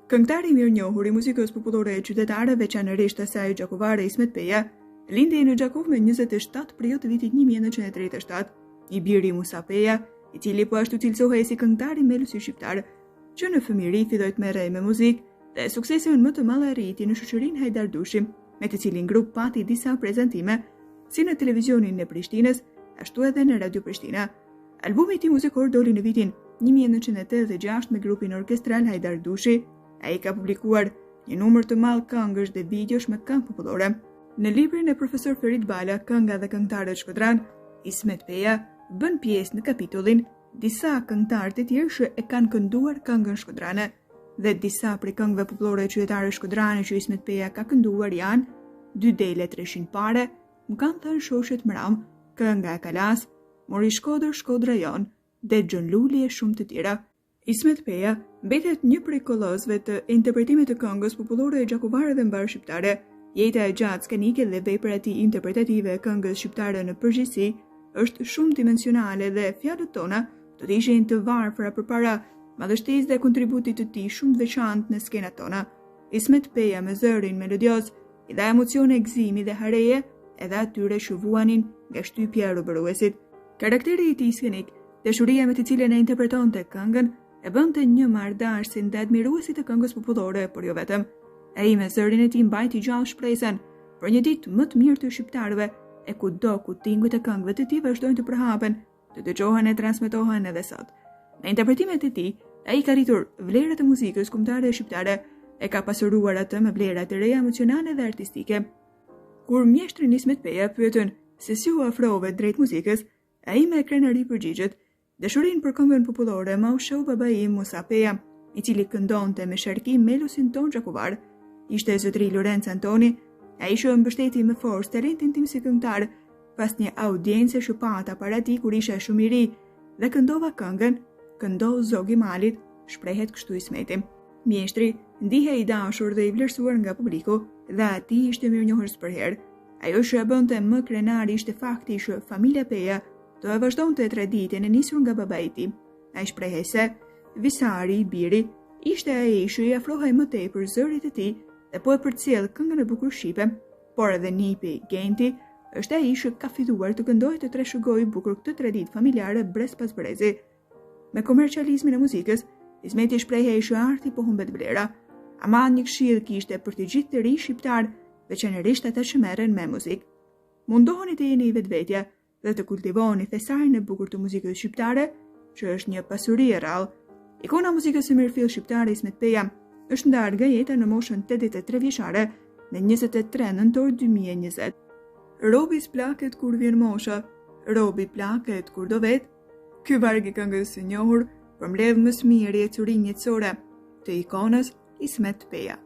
Këngëtari i mirënjohur i muzikës popullore qytetare, veçanërisht asaj gjakovare Ismet Peja, lindi në Gjakov me 27 prill të vitit 1937, i biri Musa Peja, i cili po ashtu cilësohej si këngëtar i melusi shqiptar, që në fëmijëri filloi të merrej me muzikë dhe suksesin më të madh arriti në shoqërinë Hajdar Dushi, me të cilin grup pati disa prezantime si në televizionin e Prishtinës, ashtu edhe në Radio Prishtina. Albumi i tij muzikor doli në vitin 1986 me grupin orkestral Hajdar Dushi. Ai ka publikuar një numër të madh këngësh dhe videosh me këngë popullore. Në librin e profesor Ferit Bala, Kënga dhe këngëtarët shkodran, Ismet Peja bën pjesë në kapitullin disa këngëtarë të tjerë që e kanë kënduar këngën shkodrane, dhe disa prej këngëve popullore qytetare shkodrane që Ismet Peja ka kënduar janë Dy dele 300 pare, Më kanë thënë shoqet mram, Kënga e Kalas, Mori Shkodër Shkodra jon dhe Xhon Luli e shumë të tjera. Ismet Peja mbetet një prej kollozëve të interpretimit të këngës popullore e gjakovare dhe mbar shqiptare. Jeta e gjatë skenike dhe vepra e tij interpretative e këngës shqiptare në përgjithësi është shumë dimensionale dhe fjalët tona do të ishin të varfra përpara madhështisë dhe kontributit të tij shumë të veçantë në skenat tona. Ismet Peja me zërin melodios i dha emocione gëzimi dhe hareje edhe atyre që vuanin nga shtypja e robëruesit. Karakteri i tij skenik, dashuria me të cilën e interpretonte këngën, e bënte një marrëdashësin dhe admiruesi të këngës popullore, por jo vetëm. Ai me zërin e tij mbajti gjallë shpresën për një ditë më të mirë të shqiptarëve, e kudo ku tinguit e këngëve të tij vazhdojnë të përhapen, të dëgjohen e transmetohen edhe sot. Në interpretimet e tij, ai ka rritur vlerat e muzikës kombëtare shqiptare, e ka pasuruar atë me vlera të reja emocionale dhe artistike. Kur mjeshtrin Ismet Peja pyetën se si u afrove drejt muzikës, ai me krenari përgjigjet: "Dashurinë për këngën popullore ma u shoh babai im Musa Peja, i cili këndonte me sharkim melusin ton gjakovar. Ishte zotëri Lorenzo Antoni, ai që mbështeti me forcë talentin tim si këngëtar, pas një audiencë që pata para tij kur isha shumë i ri, dhe këndova këngën, këndo Zogi Malit", shprehet kështu Ismeti. Mjeshtri ndihej i dashur dhe i vlerësuar nga publiku dhe atij ishte mirënjohës për herë. Ajo që e bënte më krenar ishte fakti që familja Peja do e vazhdonte traditën e nisur nga babai i tij. Ai shprehej se Visari i biri ishte ai që i afrohej më tepër zërit të tij dhe po e përcjell këngën e bukur shqipe, por edhe nipi Genti është ai që ka filluar të këndojë të trashëgojë bukur këtë traditë familjare brez pas brezi. Me komercializmin e muzikës, Ismeti shprehej që arti po humbet vlera. Ama një këshill kishte për të gjithë të rinj shqiptar, veçanërisht ata që merren me muzikë: mundohuni të jeni i vetvetja dhe të kultivoni thesarin e bukur të muzikës shqiptare, që është një pasuri e rrallë. Ikona muzikës së mirëfill shqiptare Ismet Peja është ndarë nga jeta në moshën 83 vjeçare në 23 nëntor 2020. Robi s'plaket kur vjen mosha, robi plaket kur do vet. Ky varg i këngës së njohur përmbledh më së miri e curin jetësore të ikonës Ismet Peja.